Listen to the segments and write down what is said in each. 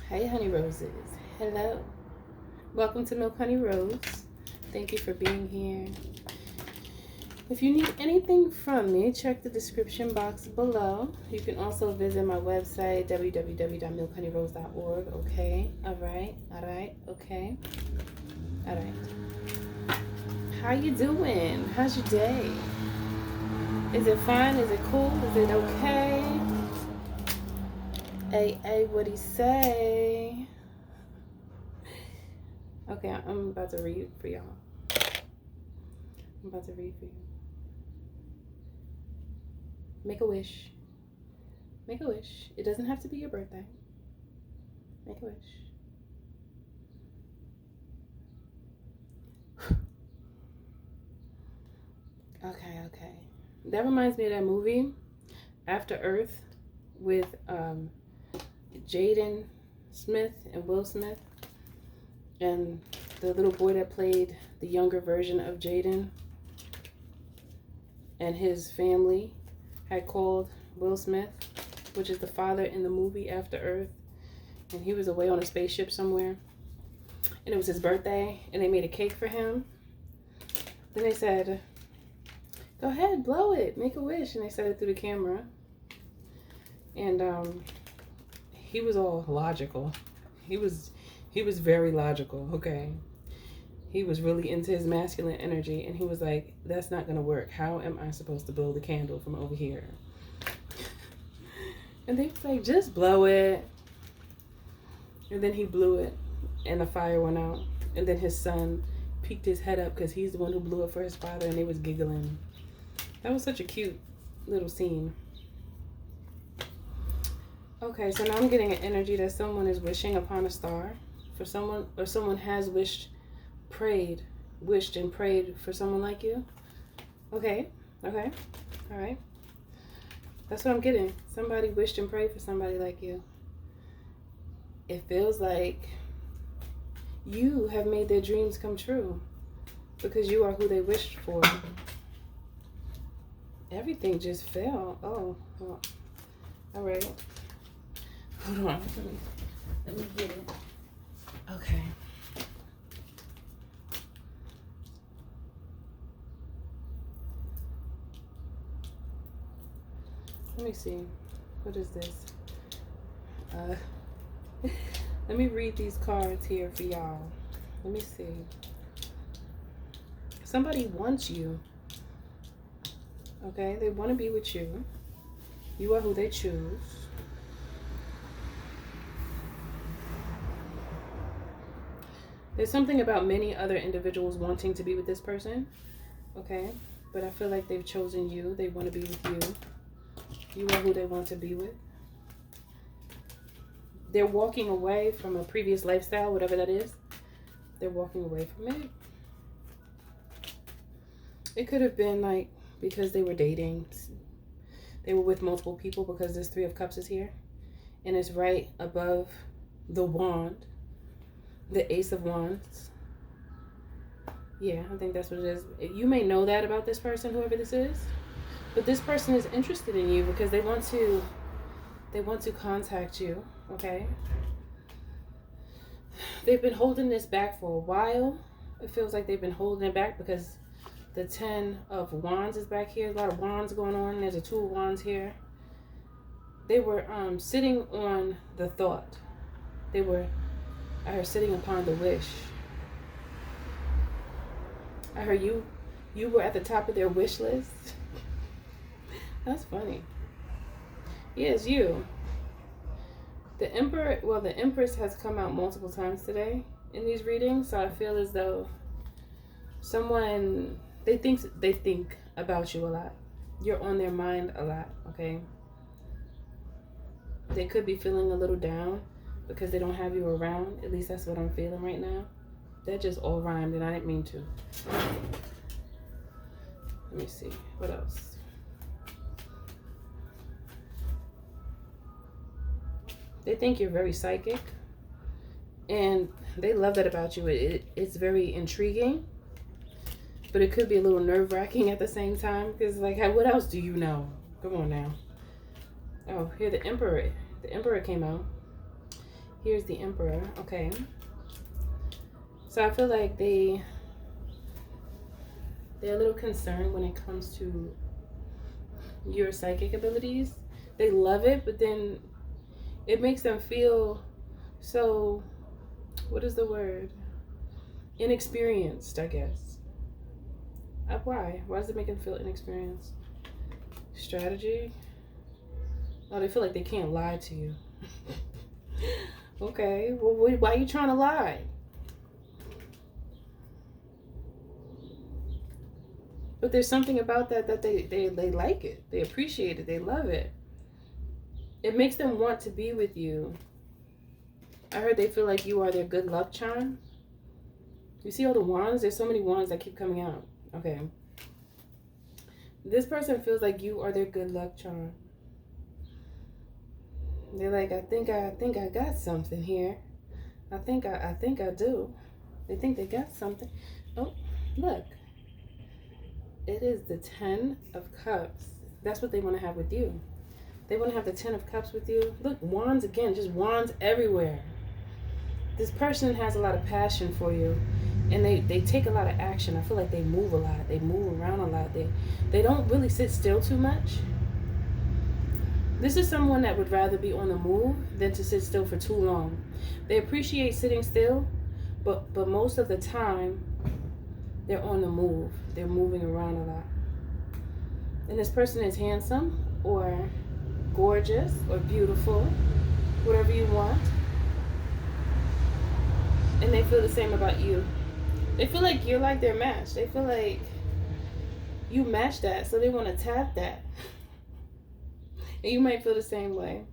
Hey, honey roses. Hello. Welcome to Milk Honey Rose. Thank you for being here. If you need anything from me, check the description box below. You can also visit my website, www.milkhoneyrose.org. Okay. All right. Okay. All right. How you doing? How's your day? Is it fine? Is it cool? Is it okay? Hey, what'd he say? Okay, I'm about to read for y'all. I'm about to read for you. Make a wish. Make a wish. It doesn't have to be your birthday. Make a wish. Okay. That reminds me of that movie, After Earth, with Jaden Smith and Will Smith, and the little boy that played the younger version of Jaden, and his family had called Will Smith, which is the father in the movie After Earth, and he was away on a spaceship somewhere, and it was his birthday, and they made a cake for him. Then they said, go ahead, blow it, make a wish, and they said it through the camera. And he was all logical. He was very logical, okay? He was really into his masculine energy, and he was like, that's not gonna work. How am I supposed to blow the candle from over here? And they was like, just blow it. And then he blew it, and the fire went out. And then his son peeked his head up because he's the one who blew it for his father, and they was giggling. That was such a cute little scene. Okay, so now I'm getting an energy that someone is wishing upon a star for someone, or someone has wished and prayed for someone like you. Okay, all right. That's what I'm getting. Somebody wished and prayed for somebody like you. It feels like you have made their dreams come true because you are who they wished for. Everything just fell. Oh, well. All right. Hold on. Let me get it. Okay. Let me see. What is this? Let me read these cards here for y'all. Let me see. Somebody wants you. Okay? They want to be with you. You are who they choose. There's something about many other individuals wanting to be with this person, okay? But I feel like they've chosen you. They want to be with you. You are who they want to be with. They're walking away from a previous lifestyle, whatever that is. They're walking away from it. It could have been like because they were dating. They were with multiple people because this Three of Cups is here. And it's right above the wand. The Ace of Wands. Yeah, I think that's what it is. You may know that about this person, whoever this is, but this person is interested in you because they want to contact you, okay? They've been holding this back for a while. It feels like they've been holding it back because the 10 of Wands is back here. A lot of wands going on. There's a 2 of Wands here. They were sitting on the thought. I heard sitting upon the wish. I heard you were at the top of their wish list. That's funny. Yeah, it's you. The Empress has come out multiple times today in these readings, so I feel as though someone, they think about you a lot. You're on their mind a lot, okay? They could be feeling a little down because they don't have you around. At least that's what I'm feeling right now. That just all rhymed and I didn't mean to. Let me see. What else? They think you're very psychic. And they love that about you. It's very intriguing. But it could be a little nerve-wracking at the same time. Because, like, what else do you know? Come on now. Oh, here the Emperor. The Emperor came out. Here's the Emperor. Okay. So I feel like they're a little concerned when it comes to your psychic abilities. They love it, but then it makes them feel so, what is the word? Inexperienced, I guess. Why? Why does it make them feel inexperienced? Strategy? Oh, they feel like they can't lie to you. Okay, well, why are you trying to lie? But there's something about that they like it. They appreciate it. They love it. It makes them want to be with you. I heard they feel like you are their good luck charm. You see all the wands? There's so many wands that keep coming out. Okay. This person feels like you are their good luck charm. They're like, I think I got something here. I think I do. They think they got something. Oh, look. It is the 10 of Cups. That's what they want to have with you. They want to have the 10 of Cups with you. Look, wands again, just wands everywhere. This person has a lot of passion for you, and they take a lot of action. I feel like they move a lot. They move around a lot. They don't really sit still too much. This is someone that would rather be on the move than to sit still for too long. They appreciate sitting still, but most of the time, they're on the move. They're moving around a lot. And this person is handsome or gorgeous or beautiful, whatever you want. And they feel the same about you. They feel like you're like their match. They feel like you match that, so they want to tap that. And you might feel the same way.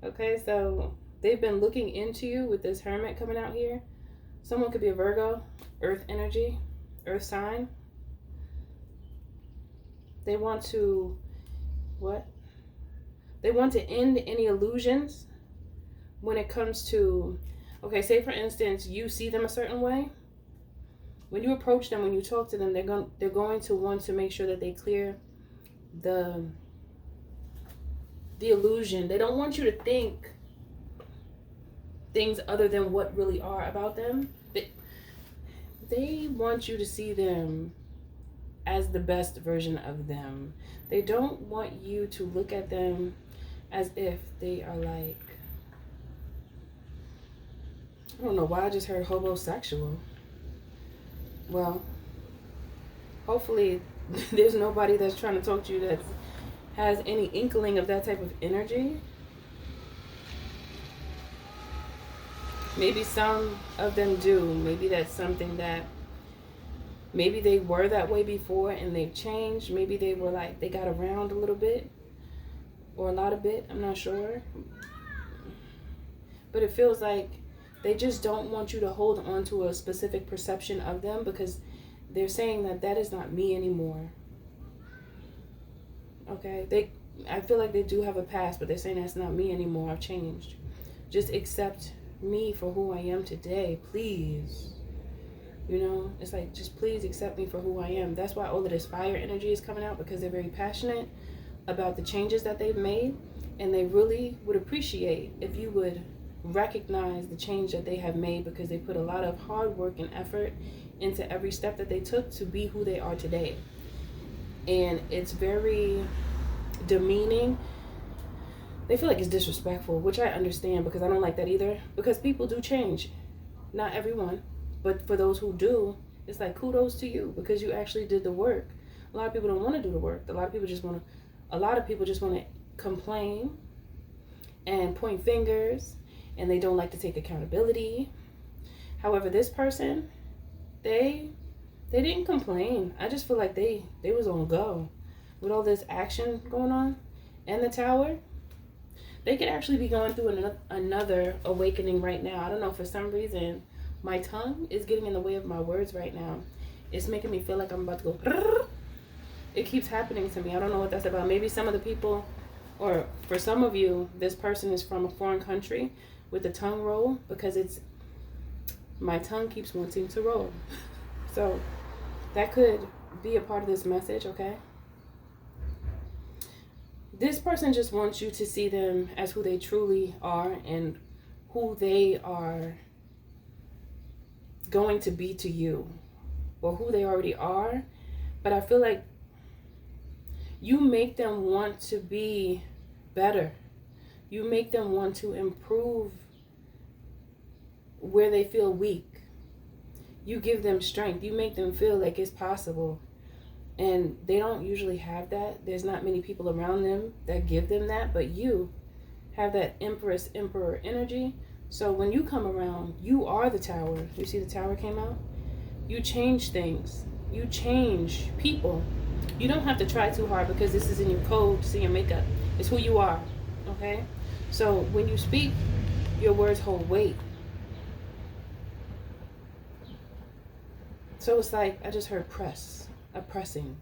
Okay, so they've been looking into you with this Hermit coming out here. Someone could be a Virgo, earth energy, earth sign. They want to, what? They want to end any illusions when it comes to, okay, say for instance, you see them a certain way. When you approach them, when you talk to them, they're going to want to make sure that they clear the illusion. They don't want you to think things other than what really are about them. They want you to see them as the best version of them. They don't want you to look at them as if they are like, I don't know why I just heard homosexual. Well, hopefully there's nobody that's trying to talk to you that has any inkling of that type of energy. Maybe some of them do. Maybe that's something that, maybe they were that way before and they've changed. Maybe they were like, they got around a little bit or a lot of bit. I'm not sure. But it feels like they just don't want you to hold on to a specific perception of them, because they're saying that that is not me anymore. Okay? I feel like they do have a past, but they're saying that's not me anymore. I've changed. Just accept me for who I am today, please. You know, it's like, just please accept me for who I am. That's why all of this fire energy is coming out, because they're very passionate about the changes that they've made, and they really would appreciate if you would recognize the change that they have made, because they put a lot of hard work and effort into every step that they took to be who they are today. And it's very demeaning. They feel like it's disrespectful, which I understand, because I don't like that either, because people do change. Not everyone, but for those who do, it's like, kudos to you, because you actually did the work. A lot of people don't want to do the work. A lot of people just want to complain and point fingers, and they don't like to take accountability. However, this person, they didn't complain. I just feel like they was on go with all this action going on. And the Tower, they could actually be going through another awakening right now. I don't know, for some reason my tongue is getting in the way of my words right now. It's making me feel like I'm about to go. It keeps happening to me. I don't know what that's about. Maybe some of the people, or for some of you, this person is from a foreign country with the tongue roll, because my tongue keeps wanting to roll. So that could be a part of this message, okay? This person just wants you to see them as who they truly are and who they are going to be to you or who they already are. But I feel like you make them want to be better. You make them want to improve where they feel weak. You give them strength. You make them feel like it's possible. And they don't usually have that. There's not many people around them that give them that, but you have that Empress, Emperor energy. So when you come around, you are the tower. You see the tower came out? You change things. You change people. You don't have to try too hard because this is in your code, see your makeup. It's who you are, okay? So when you speak, your words hold weight. So it's like, I just heard press, oppressing.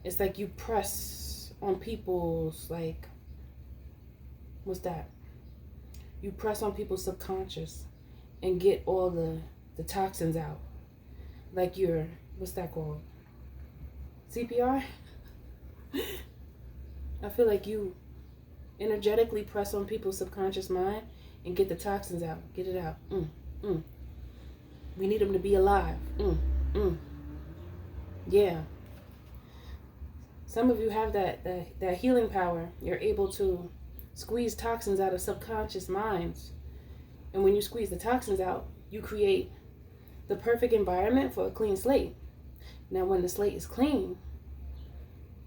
It's like you press on people's, like, what's that? You press on people's subconscious and get all the toxins out. Like you're, what's that called? CPR? I feel like you energetically press on people's subconscious mind and get the toxins out. Get it out. We need them to be alive. Yeah. Some of you have that healing power. You're able to squeeze toxins out of subconscious minds. And when you squeeze the toxins out, you create the perfect environment for a clean slate. Now, when the slate is clean,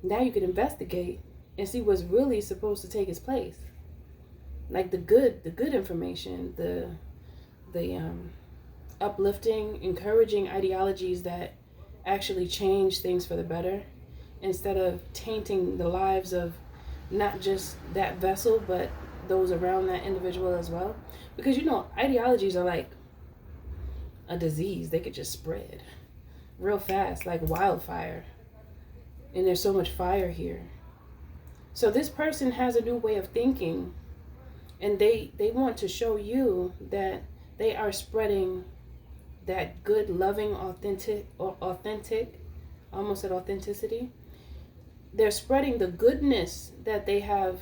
now you can investigate and see what's really supposed to take its place. Like the good information, the uplifting, encouraging ideologies that actually change things for the better, instead of tainting the lives of not just that vessel, but those around that individual as well. Because, you know, ideologies are like a disease. They could just spread real fast, like wildfire. And there's so much fire here. So this person has a new way of thinking, and they want to show you that they are spreading that good, loving, authentic, I almost said authenticity. They're spreading the goodness that they have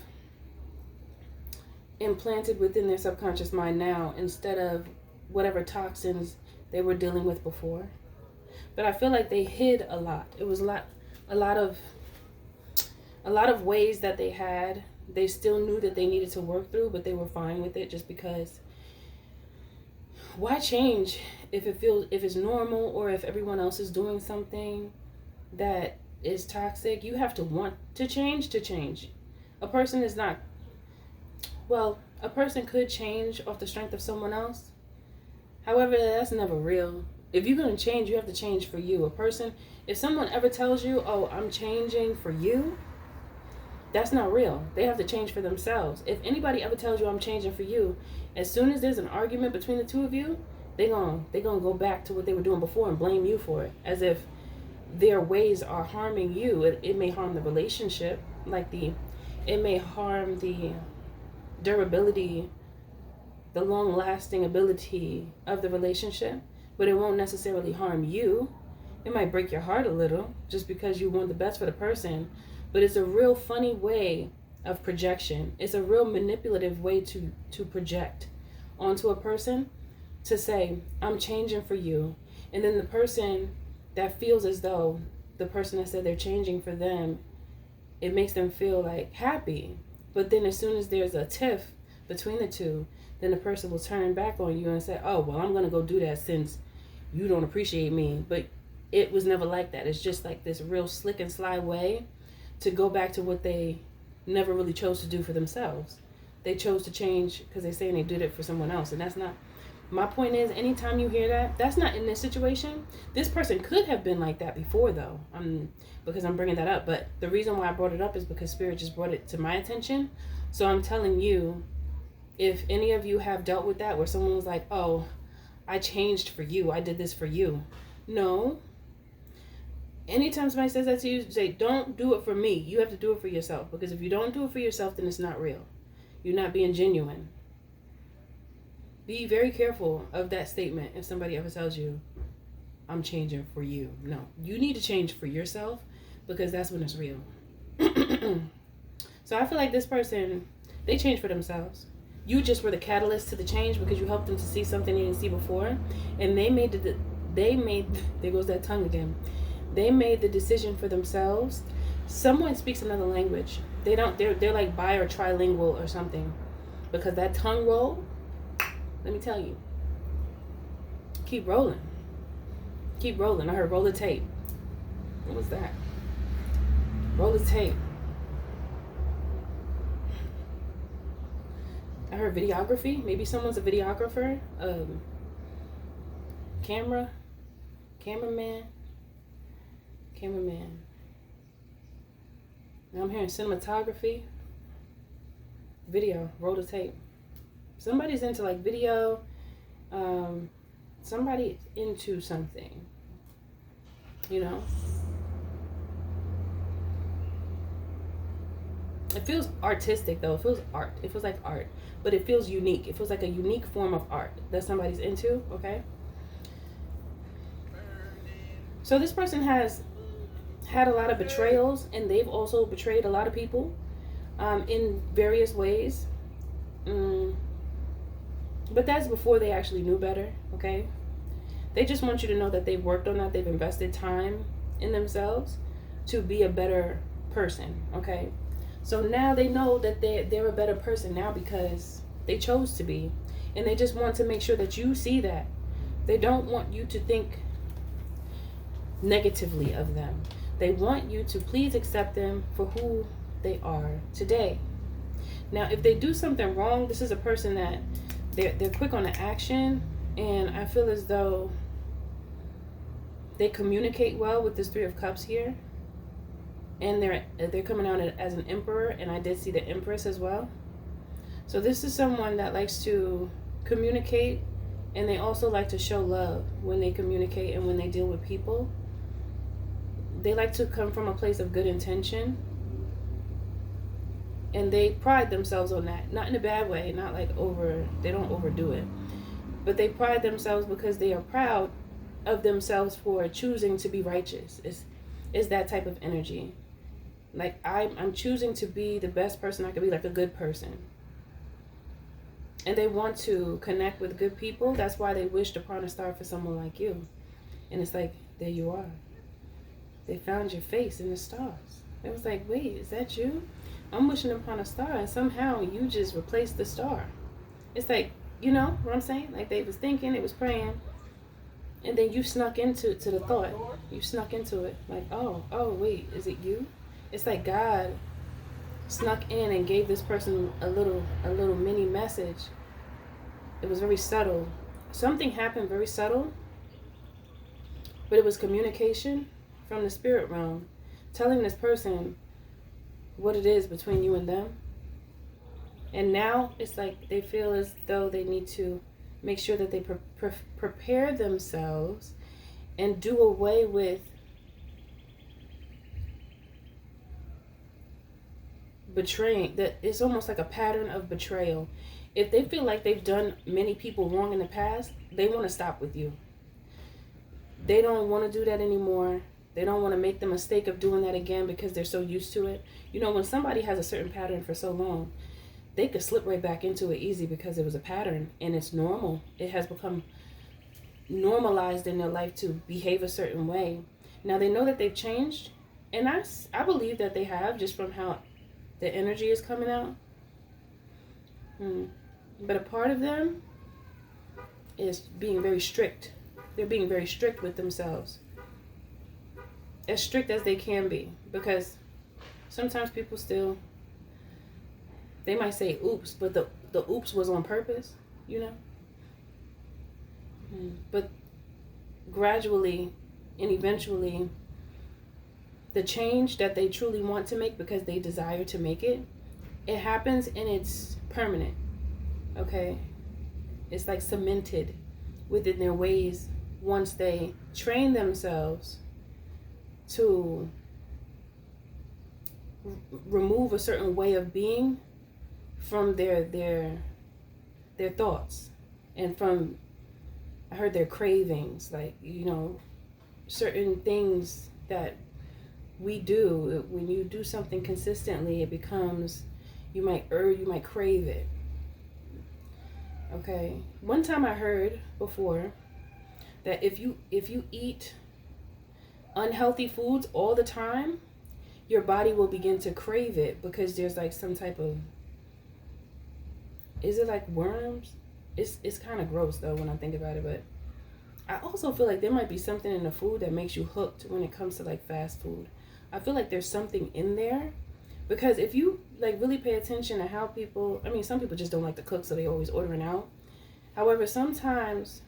implanted within their subconscious mind now, instead of whatever toxins they were dealing with before. But I feel like they hid a lot. It was a lot of ways that they had. They still knew that they needed to work through, but they were fine with it, just because why change if it's normal, or if everyone else is doing something that is toxic? You have to want to change to change. A person is not, well, a person could change off the strength of someone else. However, that's never real. If you're going to change, you have to change for you. A person, if someone ever tells you, oh, I'm changing for you, that's not real. They have to change for themselves. If anybody ever tells you I'm changing for you, as soon as there's an argument between the two of you, they're gonna go back to what they were doing before and blame you for it, as if their ways are harming you. It may harm the relationship, it may harm the durability, the long-lasting ability of the relationship, but it won't necessarily harm you. It might break your heart a little, just because you want the best for the person. But it's a real funny way of projection. It's a real manipulative way to project onto a person, to say, I'm changing for you. And then the person that feels as though the person that said they're changing for them, it makes them feel like happy. But then as soon as there's a tiff between the two, then the person will turn back on you and say, oh, well, I'm going to go do that since you don't appreciate me. But it was never like that. It's just like this real slick and sly way to go back to what they never really chose to do for themselves. They chose to change because they're saying they did it for someone else. And that's not, my point is, anytime you hear that, that's not in this situation. This person could have been like that before, though, because I'm bringing that up. But the reason why I brought it up is because Spirit just brought it to my attention. So I'm telling you, if any of you have dealt with that, where someone was like, oh, I changed for you, I did this for you. No. Anytime somebody says that to you, say, don't do it for me. You have to do it for yourself. Because if you don't do it for yourself, then it's not real. You're not being genuine. Be very careful of that statement if somebody ever tells you, I'm changing for you. No, you need to change for yourself, because that's when it's real. So I feel like this person, they changed for themselves. You just were the catalyst to the change because you helped them to see something they didn't see before, and they made there goes that tongue again. They made the decision for themselves. Someone speaks another language. They're like bi or trilingual or something, because that tongue roll. Let me tell you. Keep rolling. Keep rolling. I heard roll the tape. What was that? Roll the tape. I heard videography. Maybe someone's a videographer. Cameraman. Now I'm hearing cinematography. Video. Roll the tape. Somebody's into like video. Somebody into something. You know? It feels artistic though. It feels art. It feels like art. But it feels unique. It feels like a unique form of art that somebody's into, okay? So this person has had a lot of betrayals, and they've also betrayed a lot of people in various ways. But that's before they actually knew better, okay? They just want you to know that they've worked on that. They've invested time in themselves to be a better person, okay? So now they know that they're a better person now because they chose to be. And they just want to make sure that you see that. They don't want you to think negatively of them. They want you to please accept them for who they are today. Now, if they do something wrong, this is a person that they're quick on the action, and I feel as though they communicate well with this Three of Cups here. And they're coming out as an emperor, and I did see the Empress as well. So this is someone that likes to communicate, and they also like to show love when they communicate and when they deal with people. They like to come from a place of good intention, and they pride themselves on that. Not in a bad way, not like they don't overdo it. But they pride themselves because they are proud of themselves for choosing to be righteous. It's that type of energy. Like, I'm choosing to be the best person I could be, like a good person. And they want to connect with good people. That's why they wished upon a star for someone like you. And it's like, there you are. They found your face in the stars. It was like, wait, is that you? I'm wishing upon a star, and somehow you just replaced the star. It's like, you know what I'm saying? Like, they was thinking, they was praying, and then you snuck into the thought. You snuck into it. Like, oh, wait, is it you? It's like God snuck in and gave this person a little mini message. It was very subtle. Something happened very subtle, but it was communication from the spirit realm, telling this person what it is between you and them. And now it's like they feel as though they need to make sure that they prepare themselves and do away with betraying. That it's almost like a pattern of betrayal. If they feel like they've done many people wrong in the past, they want to stop with you. They don't want to do that anymore. They don't want to make the mistake of doing that again because they're so used to it. You know, when somebody has a certain pattern for so long, they could slip right back into it easy because it was a pattern and it's normal. It has become normalized in their life to behave a certain way. Now they know that they've changed, and I believe that they have, just from how the energy is coming out. But a part of them is being very strict. They're being very strict with themselves. As strict as they can be, because sometimes people still, they might say oops, but the oops was on purpose, you know. But gradually and eventually, the change that they truly want to make, because they desire to make it, it happens and it's permanent. Okay, it's like cemented within their ways once they train themselves to remove a certain way of being from their thoughts, and from, I heard, their cravings. Like, you know, certain things that we do, when you do something consistently, it becomes, you might crave it. Okay. One time I heard before that if you eat unhealthy foods all the time, your body will begin to crave it because there's like some type of, is it like worms? It's kind of gross though when I think about it, but I also feel like there might be something in the food that makes you hooked when it comes to like fast food. I feel like there's something in there because if you like really pay attention to how people, I mean, some people just don't like to cook, so they always ordering out. However, sometimes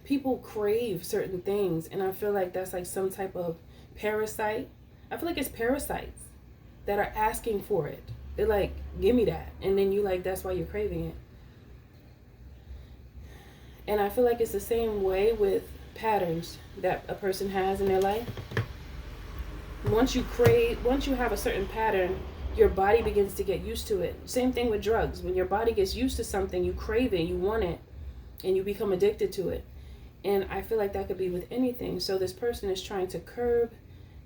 people crave certain things, and I feel like that's like some type of parasite. I feel like it's parasites that are asking for it. They're like, give me that. And then you like, that's why you're craving it. And I feel like it's the same way with patterns that a person has in their life. Once you have a certain pattern, your body begins to get used to it. Same thing with drugs. When your body gets used to something, you crave it, you want it, and you become addicted to it. And I feel like that could be with anything. So this person is trying to curb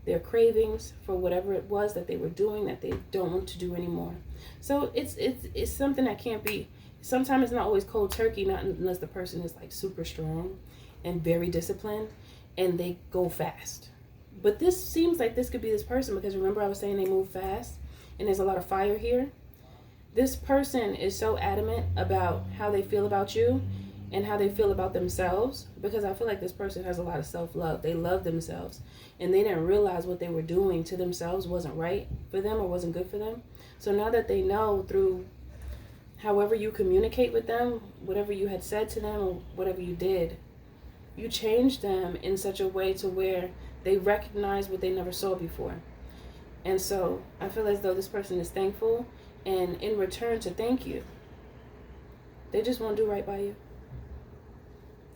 their cravings for whatever it was that they were doing that they don't want to do anymore. So it's something that can't be, sometimes it's not always cold turkey, not unless the person is like super strong and very disciplined and they go fast. But this seems like this could be this person because remember I was saying they move fast and there's a lot of fire here. This person is so adamant about how they feel about you and how they feel about themselves, because I feel like this person has a lot of self-love. They love themselves and they didn't realize what they were doing to themselves wasn't right for them or wasn't good for them. So now that they know through however you communicate with them, whatever you had said to them or whatever you did, you changed them in such a way to where they recognize what they never saw before. And so I feel as though this person is thankful, and in return to thank you, they just want to do right by you.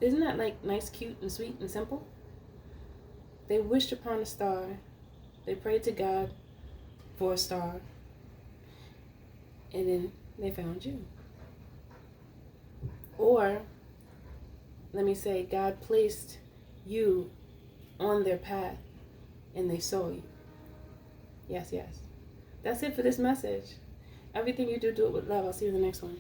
Isn't that like nice, cute, and sweet and simple? They wished upon a star. They prayed to God for a star. And then they found you. Or, let me say, God placed you on their path and they saw you. Yes, yes. That's it for this message. Everything you do, do it with love. I'll see you in the next one.